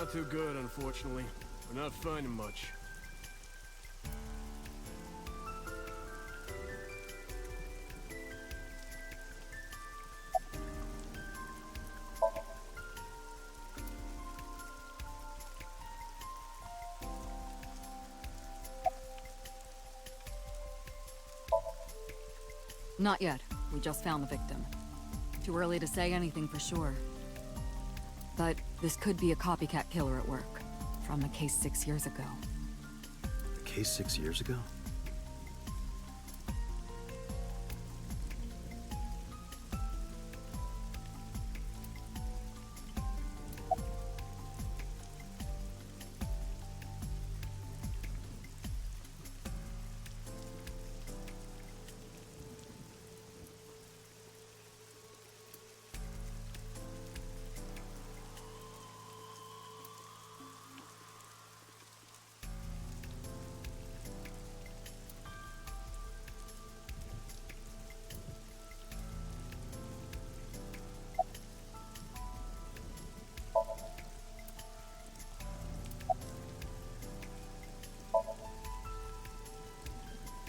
Not too good, unfortunately. We're not finding much. Not yet. We just found the victim. Too early to say anything for sure. But this could be a copycat killer at work, from a case 6 years ago. A case 6 years ago?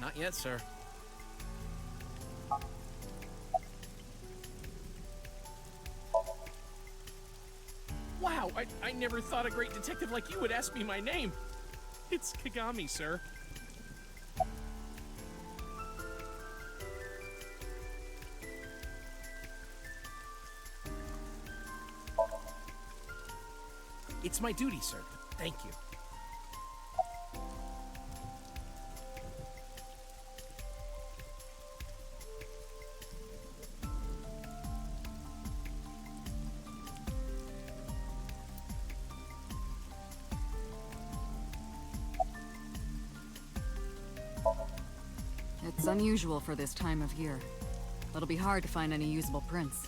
Not yet, sir. Wow, I never thought a great detective like you would ask me my name. It's Kagami, sir. It's my duty, sir. Thank you. It's unusual for this time of year. It'll be hard to find any usable prints.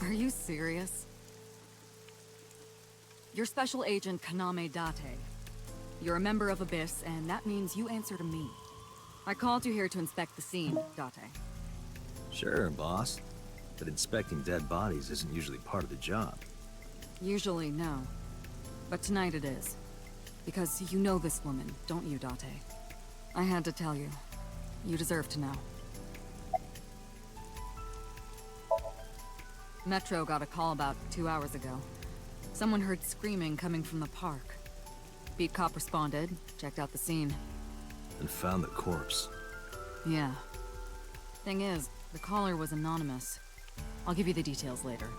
Are you serious? You're Special Agent Kaname Date. You're a member of Abyss, and that means you answer to me. I called you here to inspect the scene, Date. Sure, boss. But inspecting dead bodies isn't usually part of the job. Usually, no. But tonight it is. Because you know this woman, don't you, Date? I had to tell you. You deserve to know. Metro got a call about 2 hours ago. Someone heard screaming coming from the park. Beat cop responded, checked out the scene. And found the corpse. Yeah. Thing is, the caller was anonymous. I'll give you the details later.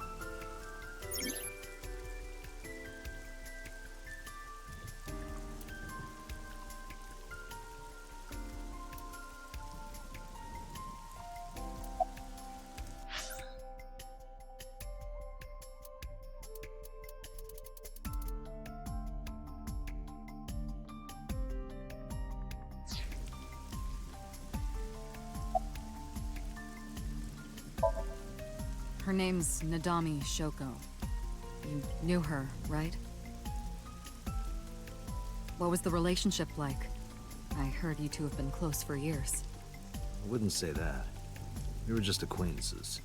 Her name's Nadami Shoko. You knew her, right? What was the relationship like? I heard you two have been close for years. I wouldn't say that. We were just acquaintances.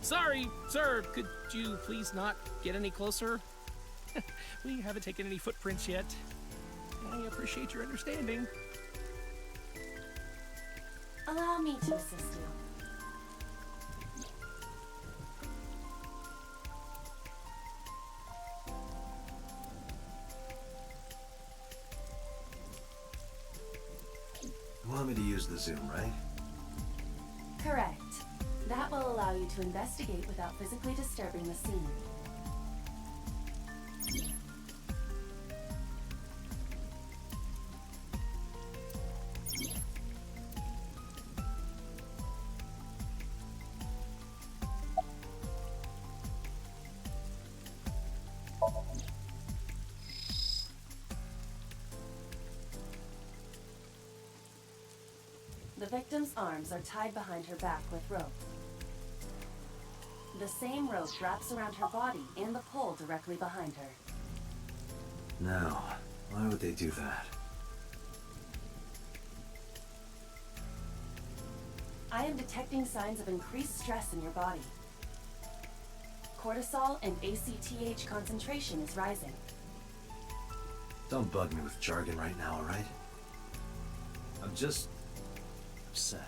Sorry, sir. Could you please not get any closer? We haven't taken any footprints yet. I appreciate your understanding. Allow me to assist you. You want me to use the zoom, right? Correct. That will allow you to investigate without physically disturbing the scene. The victim's arms are tied behind her back with rope. The same rope wraps around her body and the pole directly behind her. Now, why would they do that? I am detecting signs of increased stress in your body. Cortisol and ACTH concentration is rising. Don't bug me with jargon right now, alright? I'm just upset.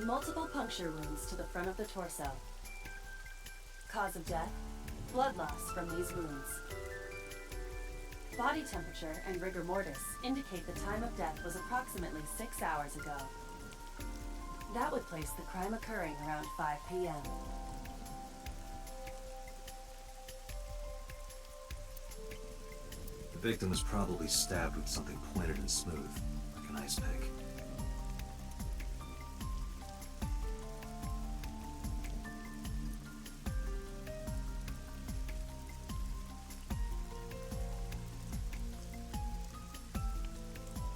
Multiple puncture wounds to the front of the torso. Cause of death, blood loss from these wounds. Body temperature and rigor mortis indicate the time of death was approximately 6 hours ago. That would place the crime occurring around 5 p.m. The victim was probably stabbed with something pointed and smooth, like an ice pick.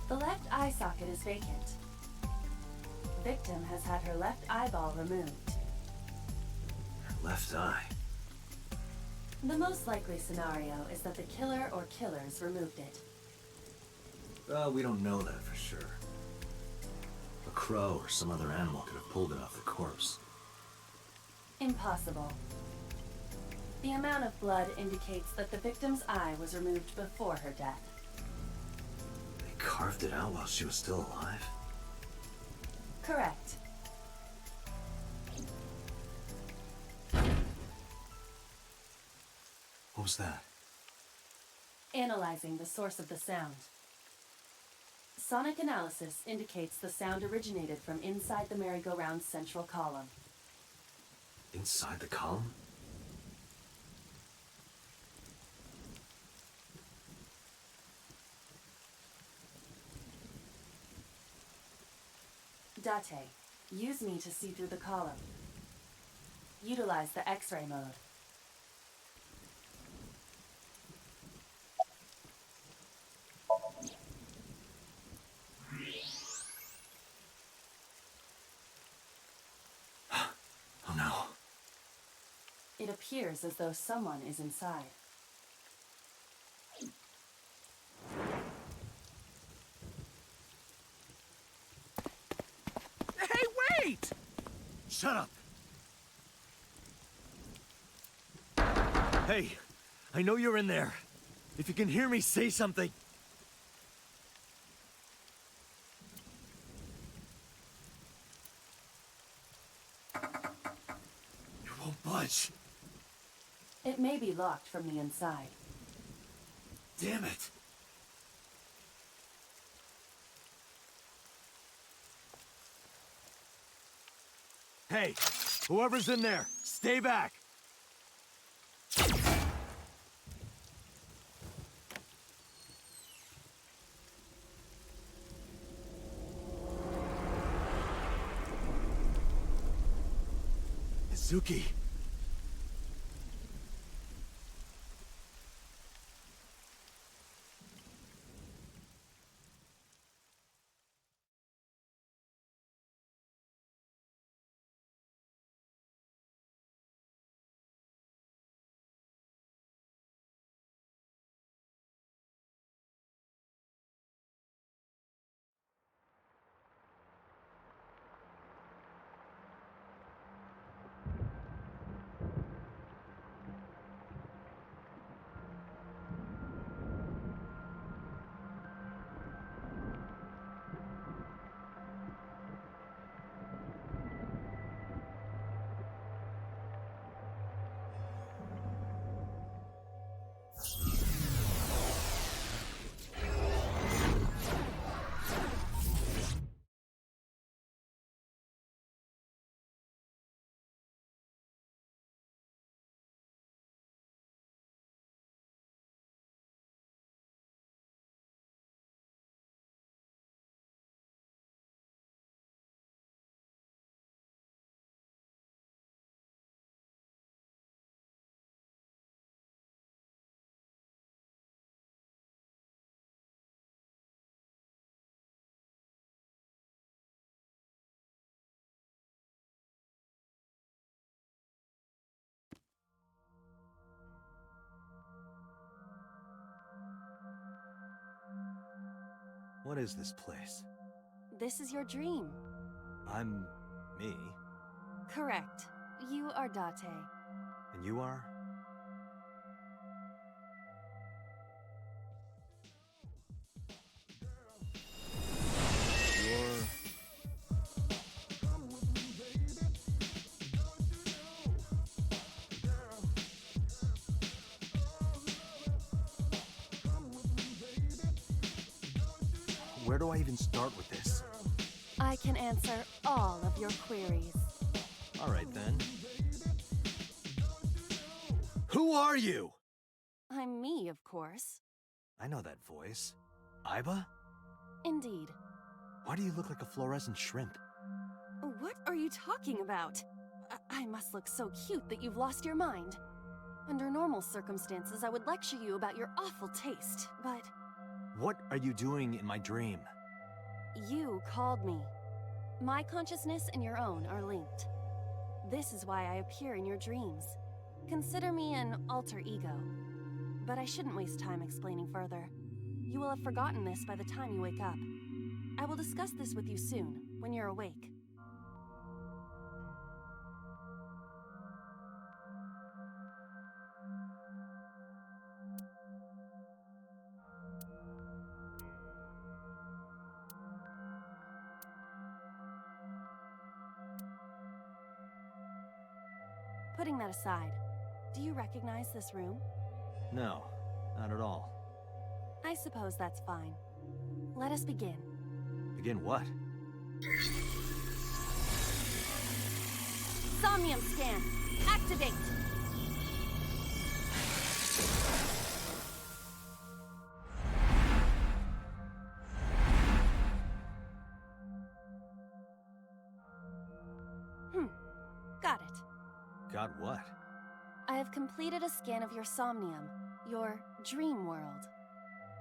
The left eye socket is vacant. Victim has had her left eyeball removed. Her left eye. The most likely scenario is that the killer or killers removed it. Well, we don't know that for sure. A crow or some other animal could have pulled it off the corpse. Impossible. The amount of blood indicates that the victim's eye was removed before her death. They carved it out while she was still alive? Correct. What was that? Analyzing the source of the sound. Sonic analysis indicates the sound originated from inside the merry-go-round's central column. Inside the column? Date, use me to see through the column. Utilize the X-ray mode. Oh no. It appears as though someone is inside. Hey, wait! Shut up! Hey, I know you're in there. If you can hear me, say something. You won't budge. It may be locked from the inside. Damn it. Hey, whoever's in there, stay back. Izuki. What is this place? This is your dream. I'm... me? Correct. You are Date. And you are? You're... Where do I even start with this? I can answer all of your queries. All right, then. Who are you? I'm me, of course. I know that voice. Iba? Indeed. Why do you look like a fluorescent shrimp? What are you talking about? I must look so cute that you've lost your mind. Under normal circumstances, I would lecture you about your awful taste, but... What are you doing in my dream? You called me. My consciousness and your own are linked. This is why I appear in your dreams. Consider me an alter ego. But I shouldn't waste time explaining further. You will have forgotten this by the time you wake up. I will discuss this with you soon, when you're awake. Putting that aside, do you recognize this room? No, not at all. I suppose that's fine. Let us begin. Begin what? SOMNIUM scan! Activate! Got it. Got what? I have completed a scan of your SOMNIUM, your dream world.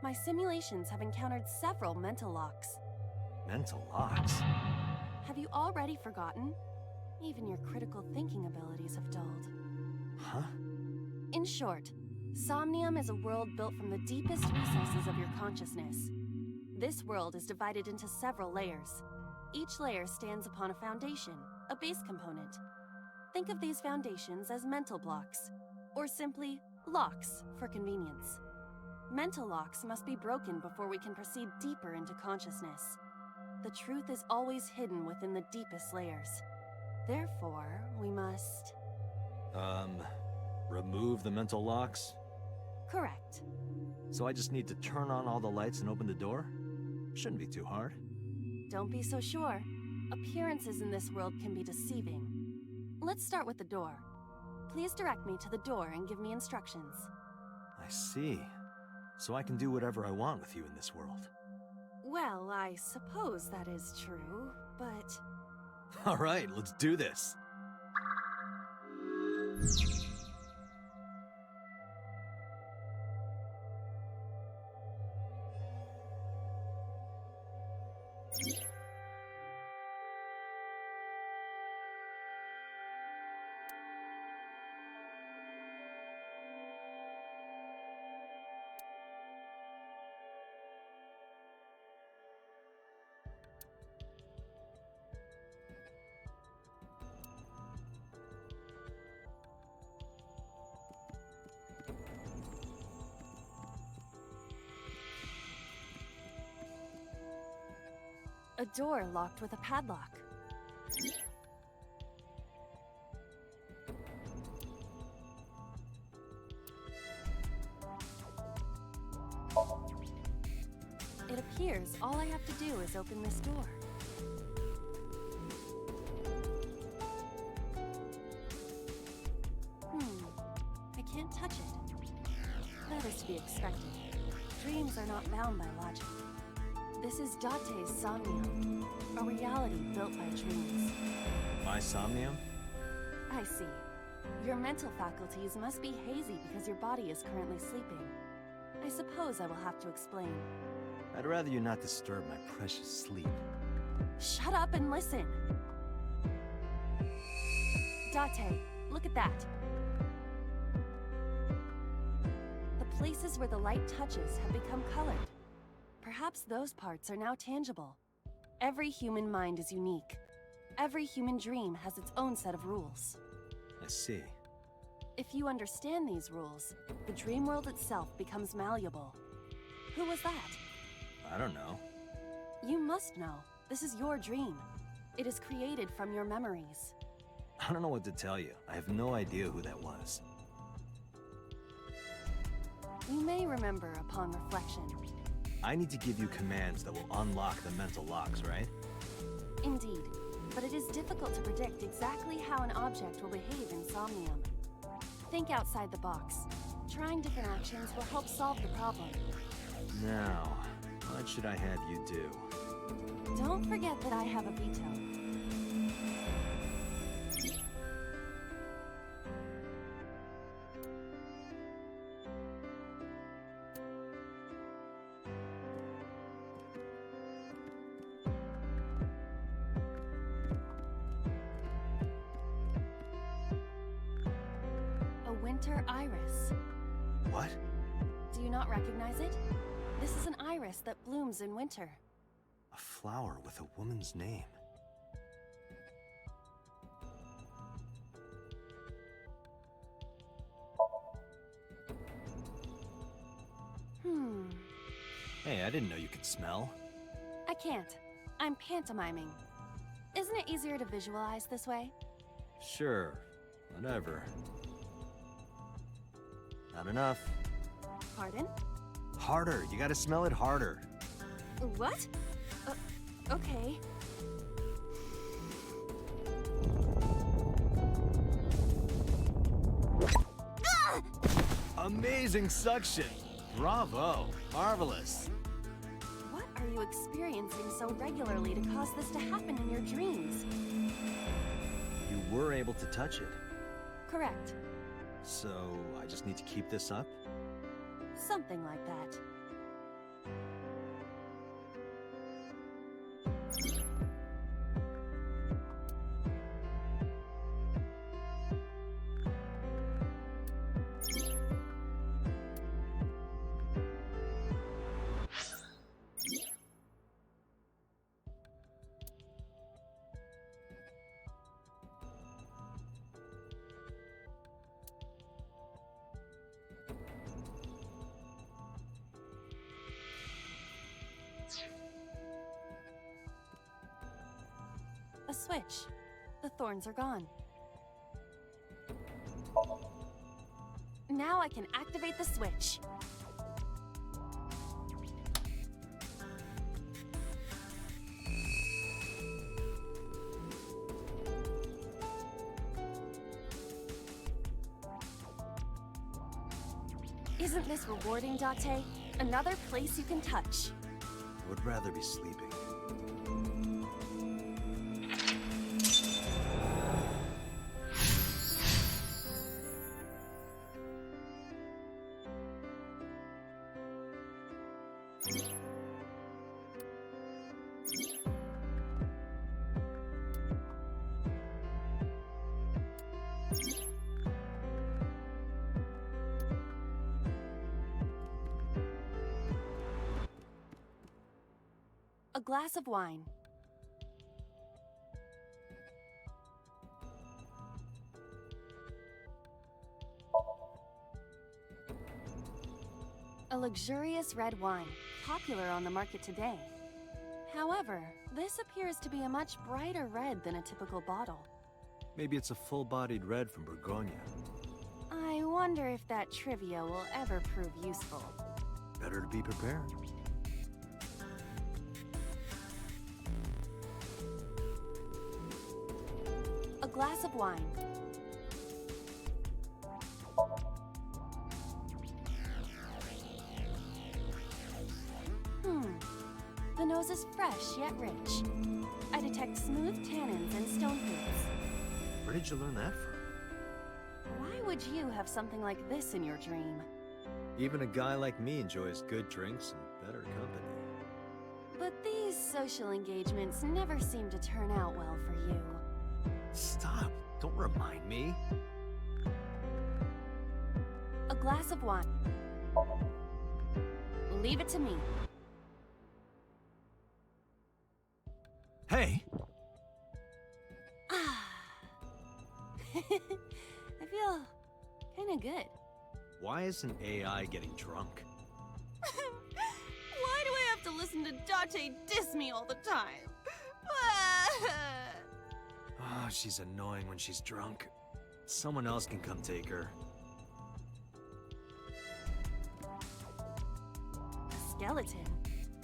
My simulations have encountered several mental locks. Mental locks? Have you already forgotten? Even your critical thinking abilities have dulled. Huh? In short, SOMNIUM is a world built from the deepest recesses of your consciousness. This world is divided into several layers. Each layer stands upon a foundation, a base component. Think of these foundations as mental blocks, or simply locks for convenience. Mental locks must be broken before we can proceed deeper into consciousness. The truth is always hidden within the deepest layers. Therefore, we must... remove the mental locks? Correct. So I just need to turn on all the lights and open the door? Shouldn't be too hard. Don't be so sure. Appearances in this world can be deceiving. Let's start with the door. Please direct me to the door and give me instructions. I see. So I can do whatever I want with you in this world. Well, I suppose that is true, but... All right, let's do this. A door locked with a padlock. It appears all I have to do is open this door. I can't touch it. That is to be expected. Dreams are not bound by logic. This is Date's SOMNIUM, a reality built by dreams. My SOMNIUM? I see. Your mental faculties must be hazy because your body is currently sleeping. I suppose I will have to explain. I'd rather you not disturb my precious sleep. Shut up and listen! Date, look at that. The places where the light touches have become colored. perhaps those parts are now tangible. Every human mind is unique. Every human dream has its own set of rules. I see. If you understand these rules, the dream world itself becomes malleable. Who was that? I don't know. You must know. This is your dream. It is created from your memories. I don't know what to tell you. I have no idea who that was. You may remember upon reflection. I need to give you commands that will unlock the mental locks, right? Indeed, but it is difficult to predict exactly how an object will behave in Somnium. Think outside the box. Trying different actions will help solve the problem. Now, what should I have you do? Don't forget that I have a veto. A winter iris. What? Do you not recognize it? This is an iris that blooms in winter. A flower with a woman's name. Hey, I didn't know you could smell. I can't. I'm pantomiming. Isn't it easier to visualize this way? Sure, whatever. Not enough. Pardon? Harder, you gotta smell it harder. What? Okay. Amazing suction! Bravo! Marvelous! What are you experiencing so regularly to cause this to happen in your dreams? You were able to touch it. Correct. So, I just need to keep this up? Something like that. A switch. The thorns are gone. Now I can activate the switch. Isn't this rewarding, Date? Another place you can touch. I would rather be sleeping. A glass of wine. A luxurious red wine, popular on the market today. However, this appears to be a much brighter red than a typical bottle. Maybe it's a full-bodied red from Burgonia. I wonder if that trivia will ever prove useful. Better to be prepared. A glass of wine. The nose is fresh yet rich. I detect smooth tannins and stone fruits. Where did you learn that from? Why would you have something like this in your dream? Even a guy like me enjoys good drinks and better company. But these social engagements never seem to turn out well for you. Stop! Don't remind me. A glass of wine. Leave it to me. Hey! I feel kinda good. Why isn't AI getting drunk? Why do I have to listen to Date diss me all the time? Oh, she's annoying when she's drunk. Someone else can come take her. A skeleton.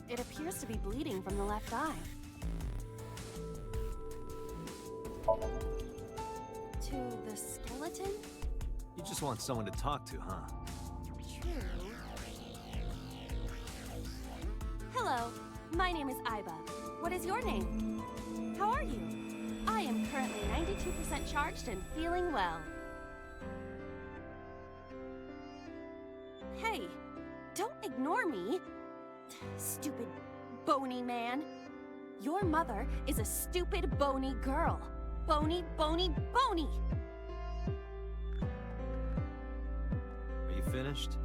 It appears to be bleeding from the left eye. To the skeleton? You just want someone to talk to, huh? True. Hello, my name is Aiba. What is your name? How are you? I am currently 92% charged and feeling well. Hey, don't ignore me. Stupid, bony man. Your mother is a stupid, bony girl. Bony, bony, bony! Are you finished?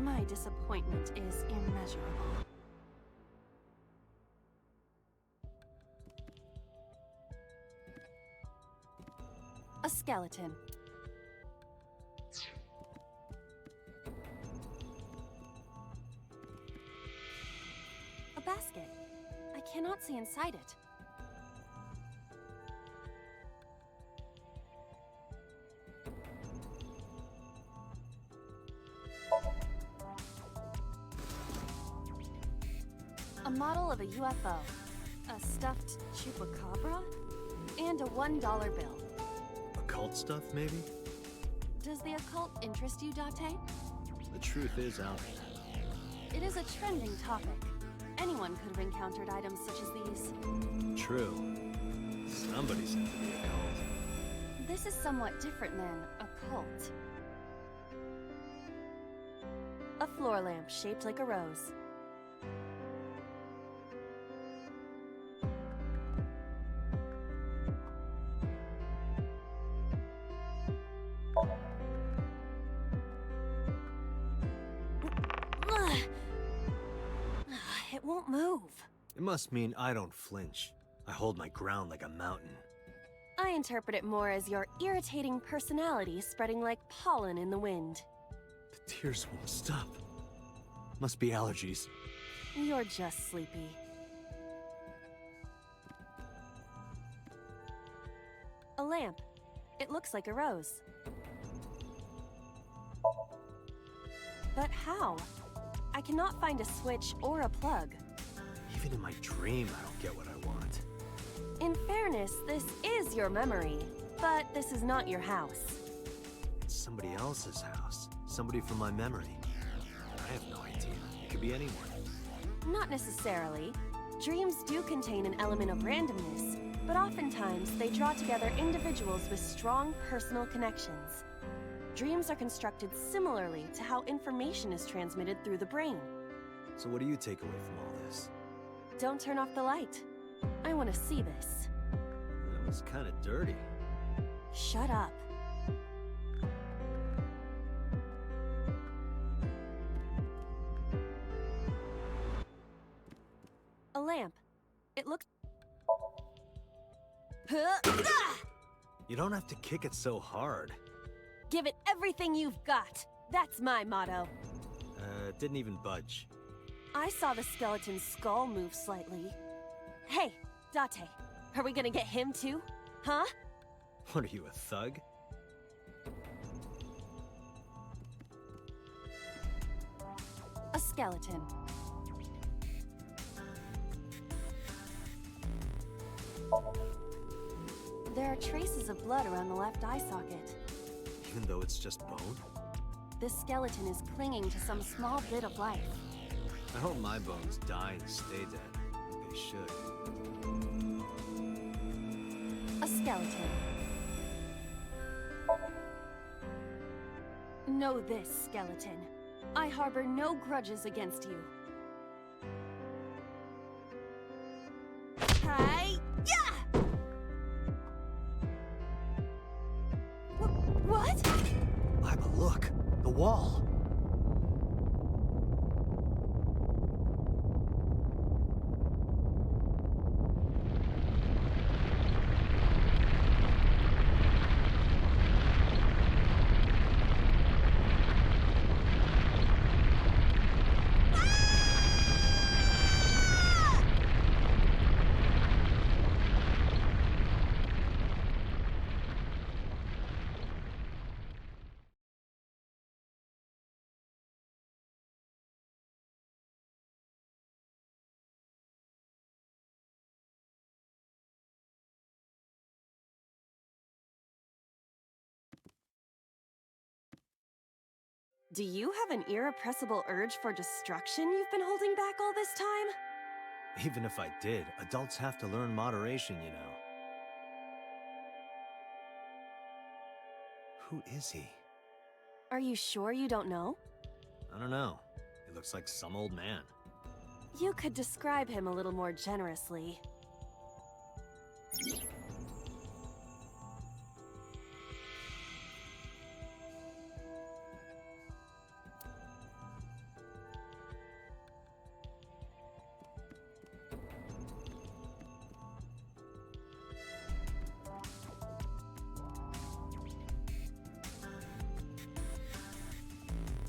My disappointment is immeasurable. A skeleton. A basket. I cannot see inside it. A model of a UFO, a stuffed chupacabra, and a $1 bill. Occult stuff, maybe? Does the occult interest you, Date? The truth is out there. It is a trending topic. Anyone could have encountered items such as these. True. Somebody said to be occult. This is somewhat different than a cult. A floor lamp shaped like a rose. It won't move. It must mean I don't flinch. I hold my ground like a mountain. I interpret it more as your irritating personality spreading like pollen in the wind. The tears won't stop. Must be allergies. You're just sleepy. A lamp. It looks like a rose. But how? I cannot find a switch or a plug. Even in my dream, I don't get what I want. In fairness, this is your memory, but this is not your house. It's somebody else's house. Somebody from my memory. I have no idea. It could be anyone. Not necessarily. Dreams do contain an element of randomness, but oftentimes they draw together individuals with strong personal connections. Dreams are constructed similarly to how information is transmitted through the brain. So what do you take away from all this? Don't turn off the light. I want to see this. That was kind of dirty. Shut up. A lamp. It looks... You don't have to kick it so hard. Give it everything you've got. That's my motto. It didn't even budge. I saw the skeleton's skull move slightly. Hey, Date, are we gonna get him too? Huh? What are you, a thug? A skeleton. There are traces of blood around the left eye socket. Even though it's just bone? This skeleton is clinging to some small bit of life. I hope my bones die and stay dead. Like they should. A skeleton. Know this, skeleton. I harbor no grudges against you. Hi-ya! What? Iba, look! The wall! Do you have an irrepressible urge for destruction you've been holding back all this time? Even if I did, adults have to learn moderation, you know. Who is he? Are you sure you don't know? I don't know. He looks like some old man. You could describe him a little more generously.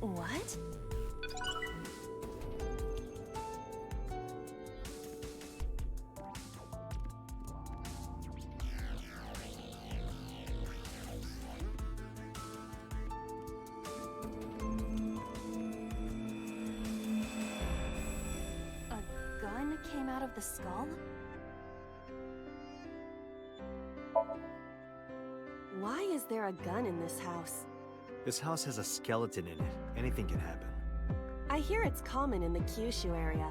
What? A gun came out of the skull? Why is there a gun in this house? This house has a skeleton in it. Anything can happen. I hear it's common in the Kyushu area.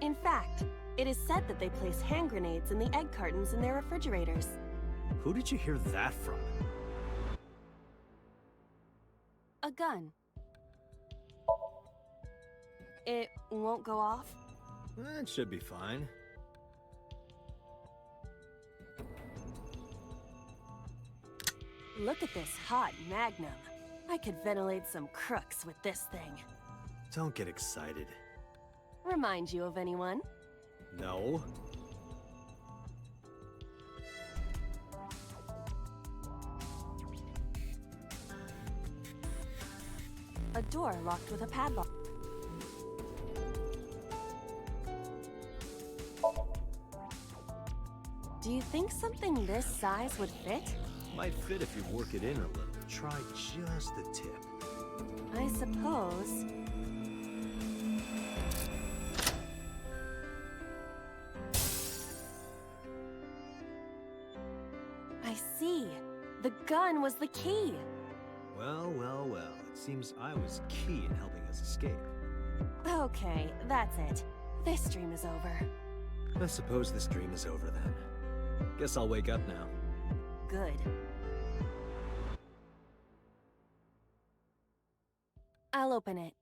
In fact, it is said that they place hand grenades in the egg cartons in their refrigerators. Who did you hear that from? A gun. It won't go off? It should be fine. Look at this hot magnum. I could ventilate some crooks with this thing. Don't get excited. Remind you of anyone? No. A door locked with a padlock. Do you think something this size would fit? Might fit if you work it in a little. Try just the tip. I suppose. I see. The gun was the key. Well, well, well. It seems I was key in helping us escape. Okay, that's it. This dream is over. I suppose this dream is over then. Guess I'll wake up now. Good. I'll open it.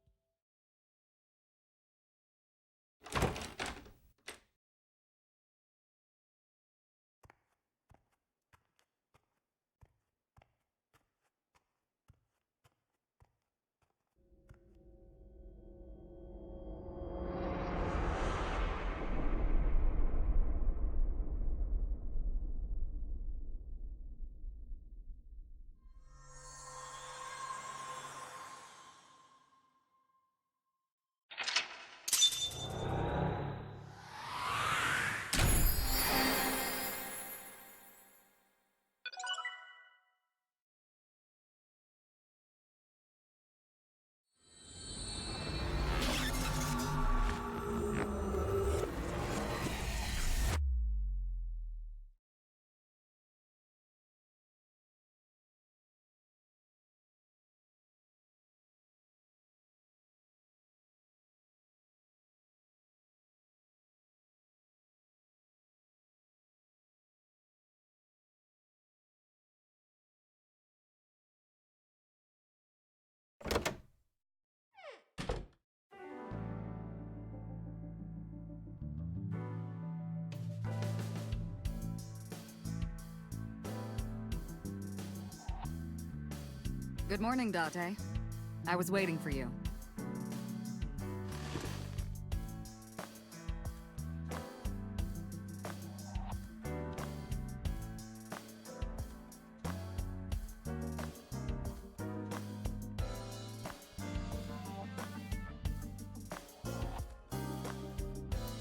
Good morning, Date. I was waiting for you.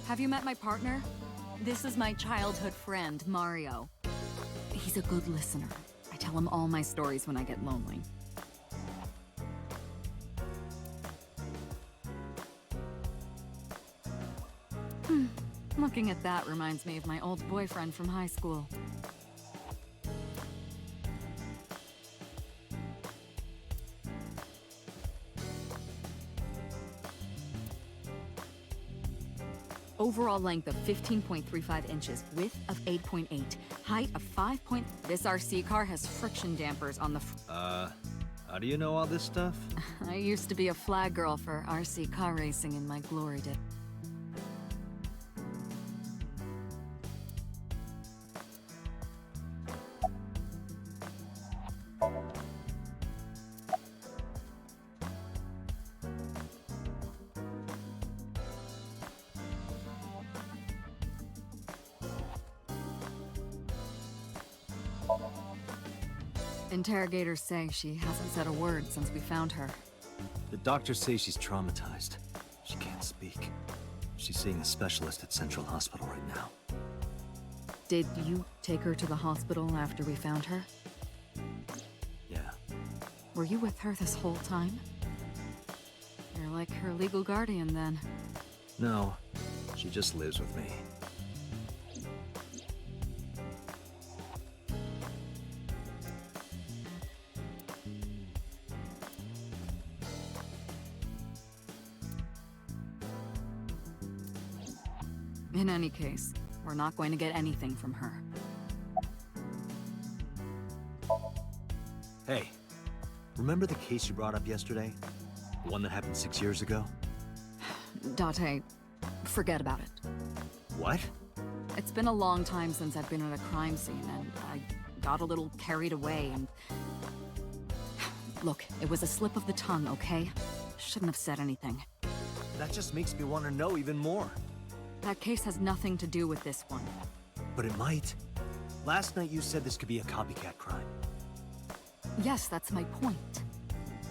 Have you met my partner? This is my childhood friend, Mario. He's a good listener. I tell him all my stories when I get lonely. Looking at that reminds me of my old boyfriend from high school. Overall length of 15.35 inches, width of 8.8, height of 5. This RC car has friction dampers on the How do you know all this stuff? I used to be a flag girl for RC car racing in my glory days. Interrogators say she hasn't said a word since we found her. The doctors say she's traumatized. She can't speak. She's seeing a specialist at Central Hospital right now. Did you take her to the hospital after we found her? Yeah. Were you with her this whole time? You're like her legal guardian then. No, she just lives with me. In any case, we're not going to get anything from her. Hey, remember the case you brought up yesterday? The one that happened 6 years ago? Date, forget about it. What? It's been a long time since I've been at a crime scene, and I got a little carried away and... Look, it was a slip of the tongue, okay? Shouldn't have said anything. That just makes me want to know even more. That case has nothing to do with this one. But it might. Last night you said this could be a copycat crime. Yes, that's my point.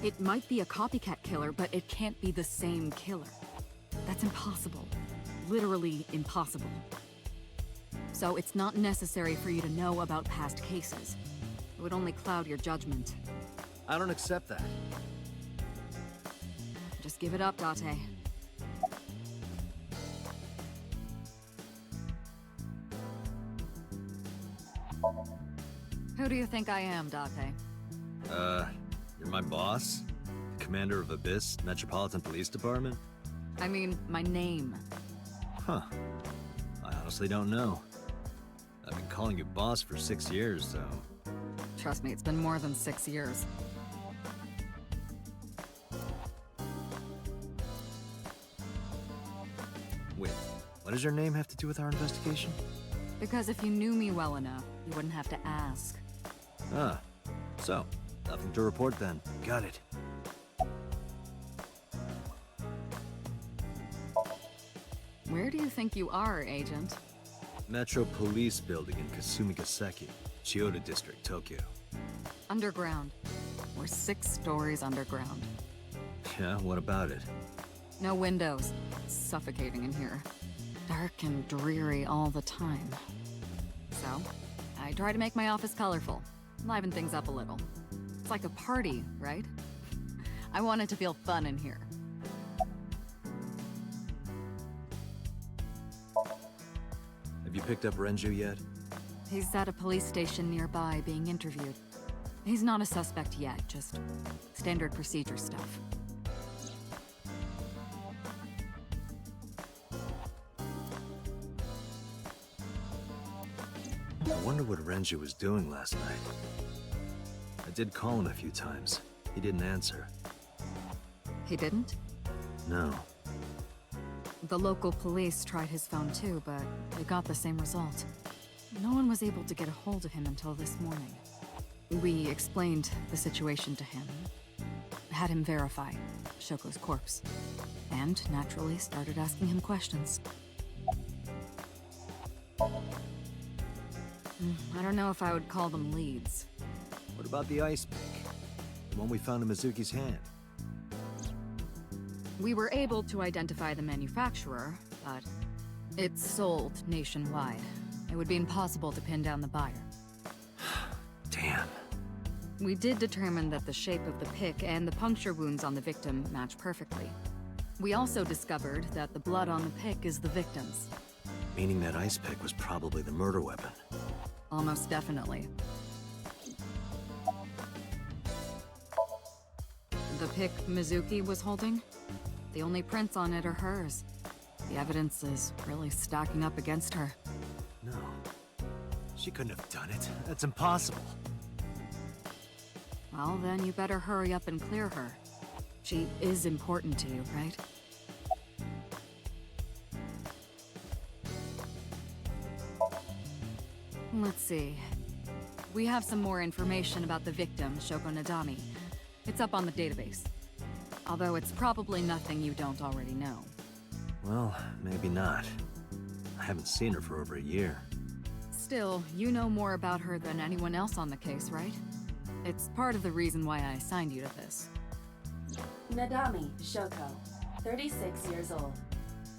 It might be a copycat killer, but it can't be the same killer. That's impossible. Literally impossible. So it's not necessary for you to know about past cases. It would only cloud your judgment. I don't accept that. Just give it up, Date. Who do you think I am, Date? You're my boss? Commander of Abyss Metropolitan Police Department? I mean, my name. Huh. I honestly don't know. I've been calling you boss for 6 years, so... Trust me, it's been more than 6 years. Wait, what does your name have to do with our investigation? Because if you knew me well enough, you wouldn't have to ask. Ah, so, nothing to report then. Got it. Where do you think you are, Agent? Metro Police Building in Kasumigaseki, Chiyoda District, Tokyo. Underground. We're 6 stories underground. Yeah, what about it? No windows. It's suffocating in here. Dark and dreary all the time. So, I try to make my office colorful. Liven things up a little. It's like a party, right? I want it to feel fun in here. Have you picked up Renju yet? He's at a police station nearby being interviewed. He's not a suspect yet, just standard procedure stuff. I wonder what Renju was doing last night. I did call him a few times. He didn't answer. He didn't? No. The local police tried his phone too, but they got the same result. No one was able to get a hold of him until this morning. We explained the situation to him, had him verify Shoko's corpse, and naturally started asking him questions. I don't know if I would call them leads. What about the ice pick? The one we found in Mizuki's hand? We were able to identify the manufacturer, but it's sold nationwide. It would be impossible to pin down the buyer. Damn. We did determine that the shape of the pick and the puncture wounds on the victim match perfectly. We also discovered that the blood on the pick is the victim's. Meaning that ice pick was probably the murder weapon. Almost definitely. The pick Mizuki was holding? The only prints on it are hers. The evidence is really stacking up against her. No. She couldn't have done it. That's impossible. Well, then you better hurry up and clear her. She is important to you, right? Let's see. We have some more information about the victim, Shoko Nadami. It's up on the database. Although it's probably nothing you don't already know. Well, maybe not. I haven't seen her for over a year. Still, you know more about her than anyone else on the case, right? It's part of the reason why I assigned you to this. Nadami Shoko, 36 years old.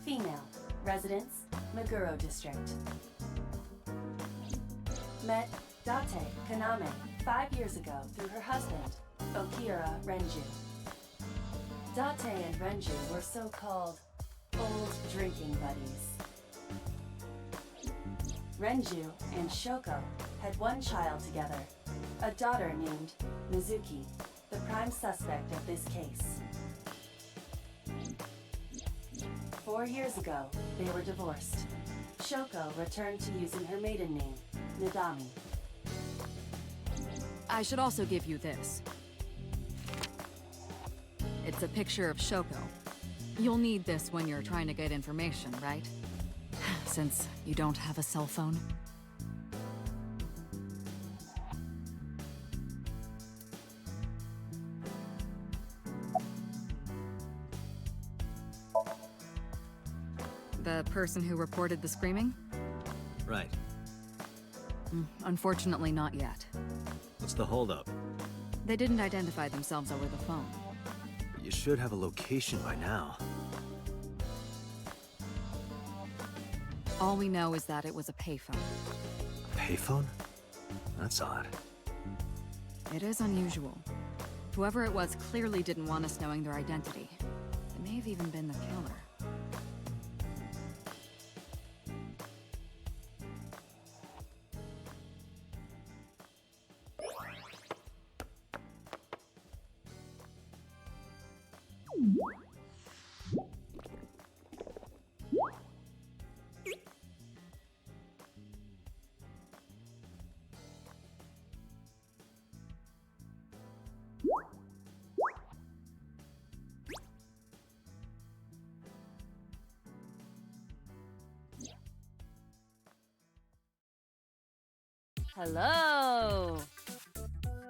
Female. Residence, Meguro District. Met Date Kaname 5 years ago through her husband, Okira Renju. Date and Renju were so-called old drinking buddies. Renju and Shoko had one child together, a daughter named Mizuki, the prime suspect of this case. 4 years ago, they were divorced. Shoko returned to using her maiden name, Nadami. I should also give you this. It's a picture of Shoko. You'll need this when you're trying to get information, right? Since you don't have a cell phone. The person who reported the screaming? Right. Unfortunately, not yet. What's the holdup? They didn't identify themselves over the phone. You should have a location by now. All we know is that it was a payphone. A payphone? That's odd. It is unusual. Whoever it was clearly didn't want us knowing their identity. It may have even been the killer. Hello!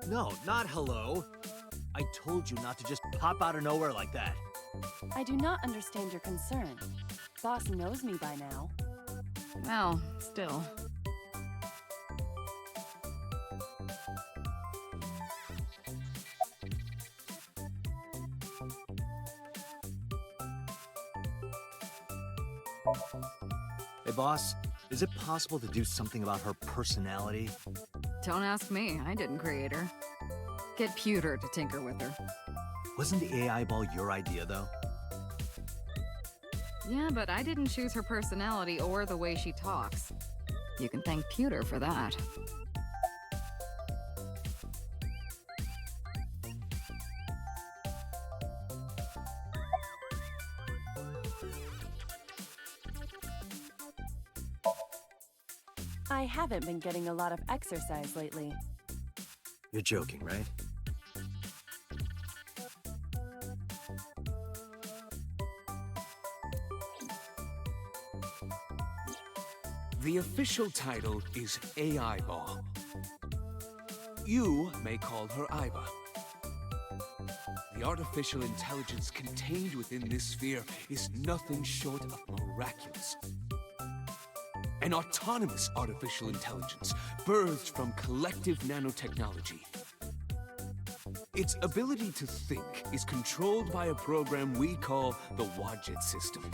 No, not hello. I told you not to just pop out of nowhere like that. I do not understand your concern. Boss knows me by now. Well, still. Hey, boss, is it possible to do something about her personality? Don't ask me, I didn't create her. Get Pewter to tinker with her. Wasn't the AI ball your idea, though? Yeah, but I didn't choose her personality or the way she talks. You can thank Pewter for that. I haven't been getting a lot of exercise lately. You're joking, right? The official title is AI Ball. You may call her Aiba. The artificial intelligence contained within this sphere is nothing short of miraculous. An autonomous artificial intelligence birthed from collective nanotechnology. Its ability to think is controlled by a program we call the Wadjet system.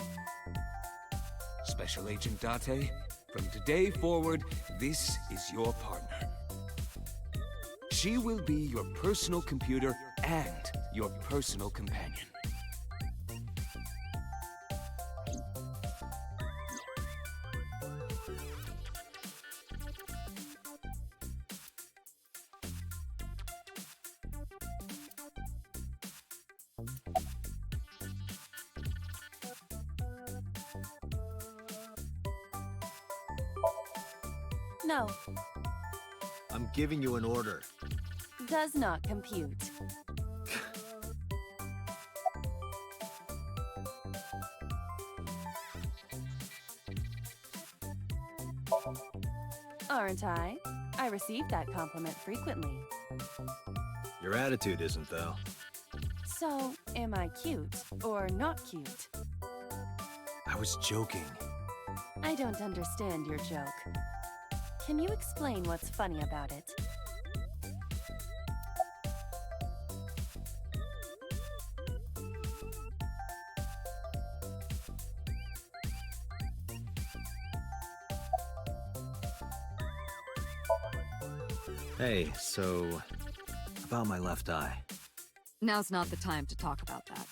Special Agent Date, from today forward, this is your partner. She will be your personal computer and your personal companion. No, I'm giving you an order. does not compute. Aren't I? I receive that compliment frequently. Your attitude isn't, though. So, am I cute or not cute? I was joking. I don't understand your joke. Can you explain what's funny about it? Hey, so... about my left eye. Now's not the time to talk about that.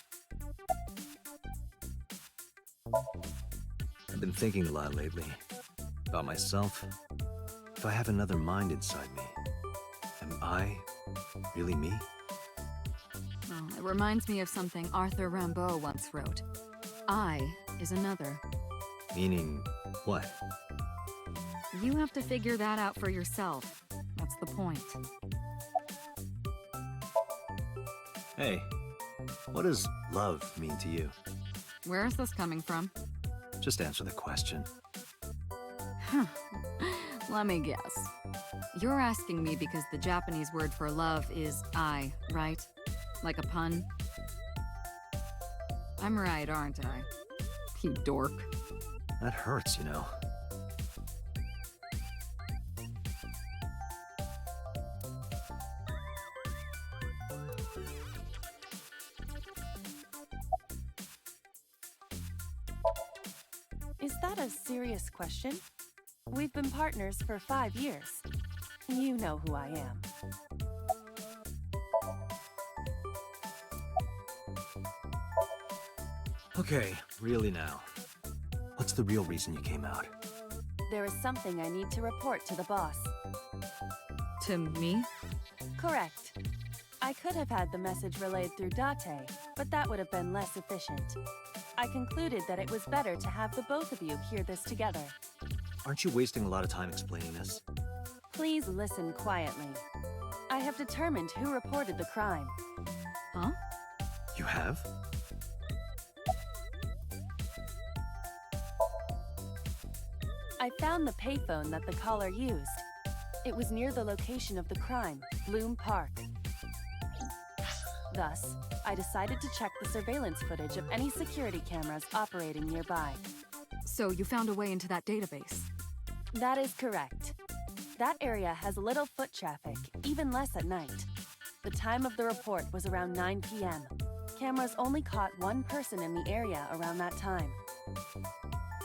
I've been thinking a lot lately. About myself. If I have another mind inside me, am I really me? Well, it reminds me of something Arthur Rimbaud once wrote. I is another. Meaning, what? You have to figure that out for yourself. That's the point. Hey, what does love mean to you? Where is this coming from? Just answer the question. Let me guess. You're asking me because the Japanese word for love is I, right? Like a pun? I'm right, aren't I? You dork. That hurts, you know. Is that a serious question? We've been partners for 5 years. You know who I am. Okay, really now. What's the real reason you came out? There is something I need to report to the boss. To me? Correct. I could have had the message relayed through Date, but that would have been less efficient. I concluded that it was better to have the both of you hear this together. Aren't you wasting a lot of time explaining this? Please listen quietly. I have determined who reported the crime. Huh? You have? I found the payphone that the caller used. It was near the location of the crime, Bloom Park. Thus, I decided to check the surveillance footage of any security cameras operating nearby. So you found a way into that database? That is correct. That area has little foot traffic, even less at night. The time of the report was around 9 p.m. Cameras only caught one person in the area around that time.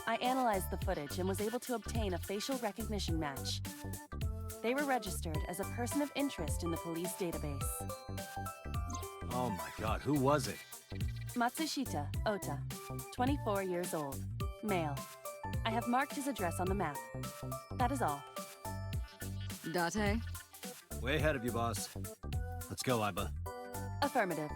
I analyzed the footage and was able to obtain a facial recognition match. They were registered as a person of interest in the police database. Oh my god, who was it? Matsushita Ota, 24 years old, male. I have marked his address on the map. That is all. Date? Way ahead of you, boss. Let's go, Iba. Affirmative.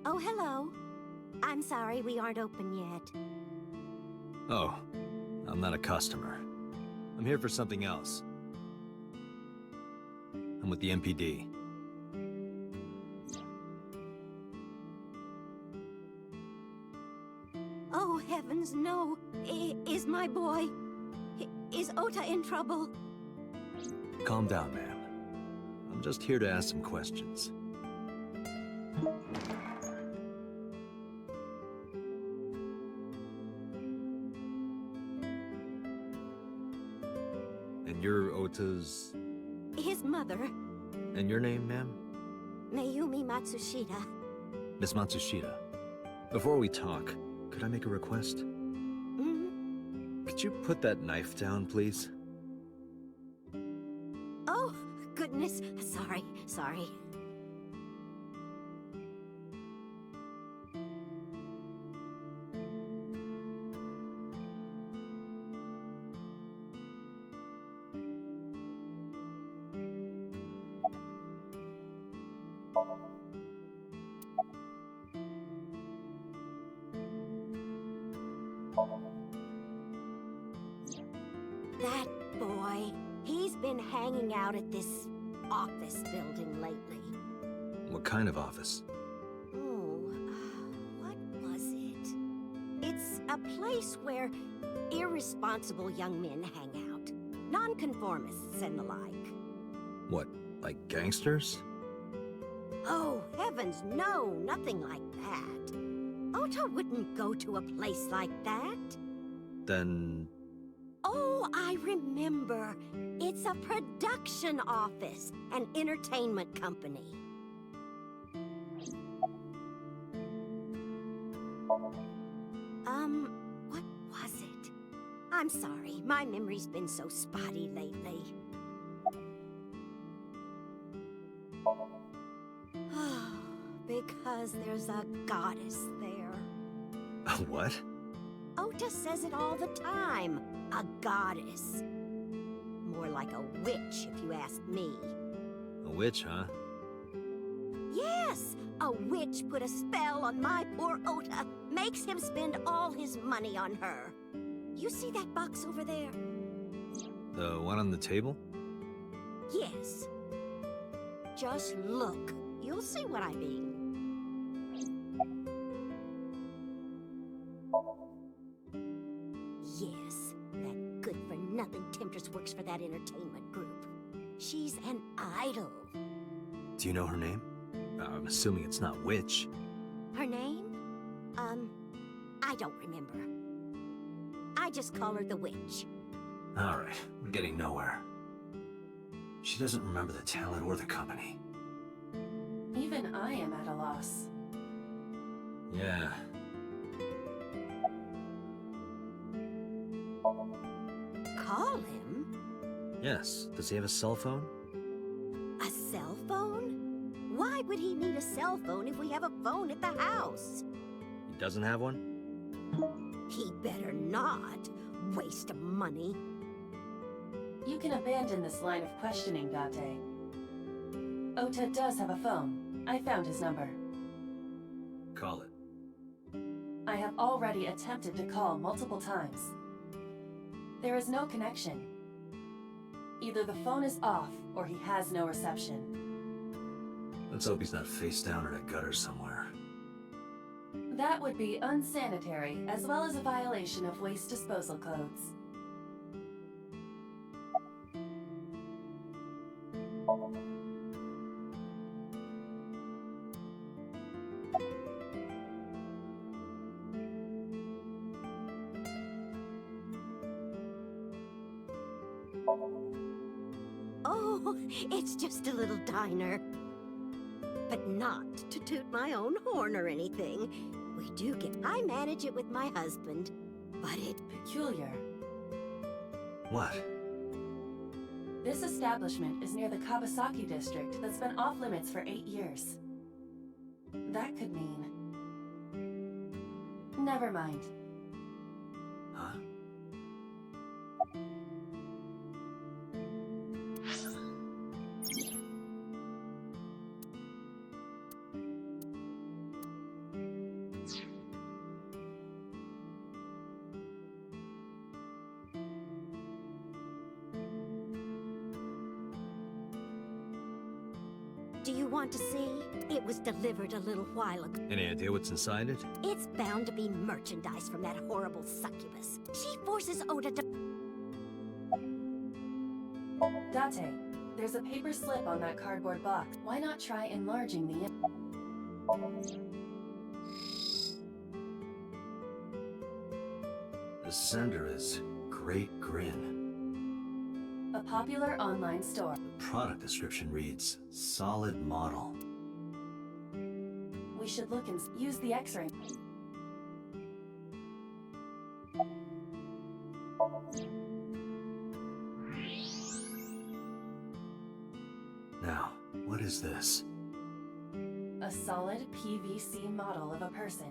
Oh, hello. I'm sorry we aren't open yet. Oh, I'm not a customer. I'm here for something else. I'm with the MPD. Oh, heavens, no. Is my boy... Is Ota in trouble? Calm down, ma'am. I'm just here to ask some questions. And you're Ota's... His mother, And your name, ma'am? Mayumi Matsushita. Miss Matsushita. Before we talk, could I make a request? Could you put that knife down, please? Oh, goodness. Sorry. That boy, he's been hanging out at this office building lately. What kind of office? Oh, what was it? It's a place where irresponsible young men hang out. Nonconformists and the like. What, like gangsters? Oh, heavens, no, nothing like that. Ota wouldn't go to a place like that. Then... Oh, I remember. It's a production office, an entertainment company. What was it? I'm sorry, my memory's been so spotty lately. Because there's a goddess there. What? Ota says it all the time. A goddess. More like a witch, if you ask me. A witch, huh? Yes! A witch put a spell on my poor Ota. Makes him spend all his money on her. You see that box over there? The one on the table? Yes. Just look. You'll see what I mean. Yes, that good-for-nothing temptress works for that entertainment group. She's an idol. Do you know her name? I'm assuming it's not witch. Her name? I don't remember. I just call her the witch. Alright, we're getting nowhere. She doesn't remember the talent or the company. Even I am at a loss. Yeah. Call him? Yes. Does he have a cell phone? A cell phone? Why would he need a cell phone if we have a phone at the house? He doesn't have one? He better not. Waste of money. You can abandon this line of questioning, Date. Ota does have a phone. I found his number. Call it. I have already attempted to call multiple times. There is no connection. Either the phone is off, or he has no reception. Let's hope he's not face down in a gutter somewhere. That would be unsanitary, as well as a violation of waste disposal codes. Oh, it's just a little diner. But not to toot my own horn or anything. We do get... I manage it with my husband. But it... Peculiar. What? This establishment is near the Kawasaki district that's been off limits for 8 years. That could mean... Never mind. Huh? Do you want to see? It was delivered a little while ago. Any idea what's inside it? It's bound to be merchandise from that horrible succubus. She forces Ota to... Date, There's a paper slip on that cardboard box. Why not try enlarging the The sender is Great Grin. a popular online store. The product description reads, solid model. We should look and use the X-ray. Now, what is this? A solid PVC model of a person.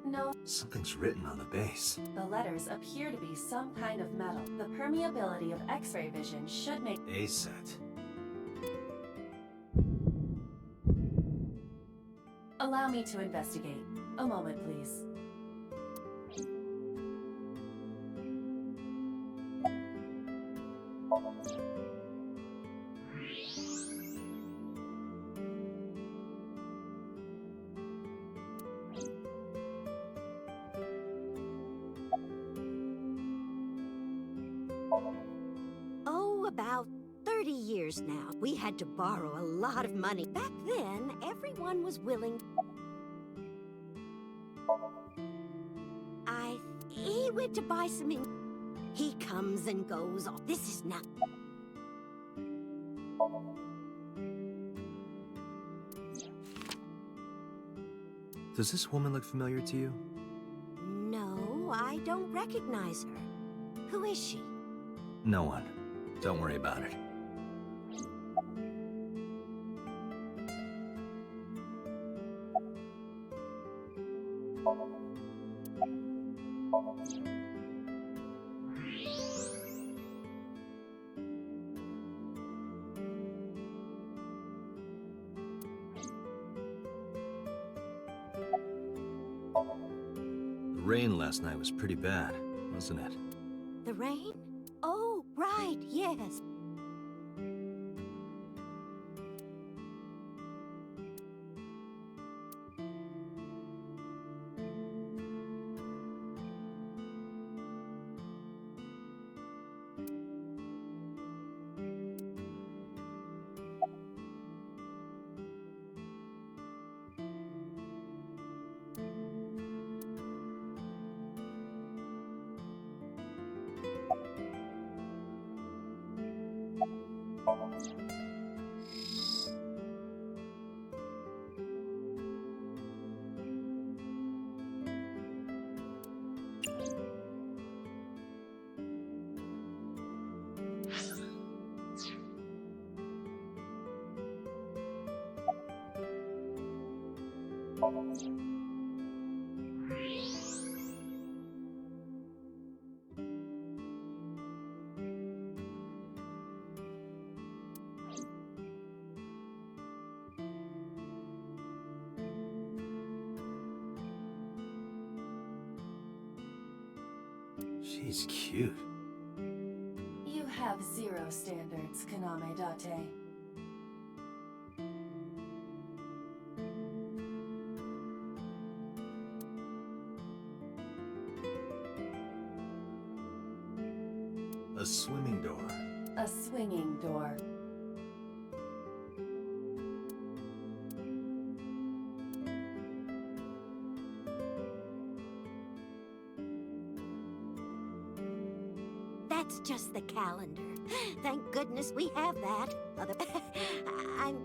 No, Something's written on the base. the letters appear to be some kind of metal. The permeability of X-ray vision should make... A-set. Allow me to investigate. A moment, please. Oh, about 30 years now. We had to borrow a lot of money. Back then, everyone was willing. He went to buy some He comes and goes. This is not... Does this woman look familiar to you? No, I don't recognize her. Who is she? No one. Don't worry about it. The rain last night was pretty bad, wasn't it? The rain? Oh, right, yes. She's cute. You have zero standards, Kaname Date. A swimming door. A swinging door. That's just the calendar. Thank goodness we have that. I'm...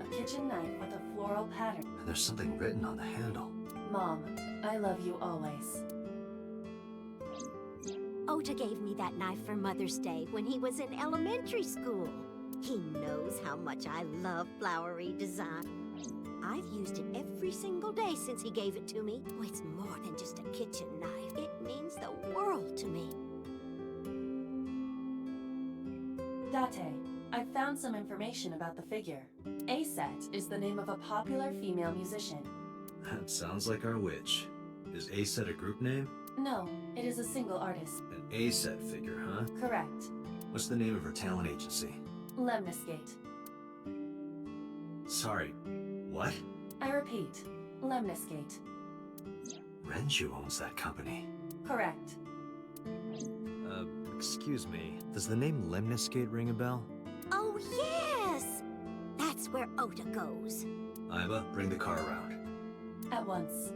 A kitchen knife with a floral pattern. And there's something written on the handle. Mom, I love you always. Ota gave me that knife for Mother's Day when he was in elementary school. He knows how much I love flowery design. I've used it every single day since he gave it to me. Oh, it's more than just a kitchen knife. It means the world to me. Date, I've found some information about the figure. A-Set is the name of a popular female musician. That sounds like our witch. Is A-Set a group name? No, it is a single artist. An A-Set figure, huh? Correct. What's the name of her talent agency? Lemniscate. Sorry, what? I repeat, Lemniscate. Renshu owns that company. Correct. Excuse me. Does the name Lemniscate ring a bell? Oh, yes! That's where Ota goes. Iba, bring the car around. At once.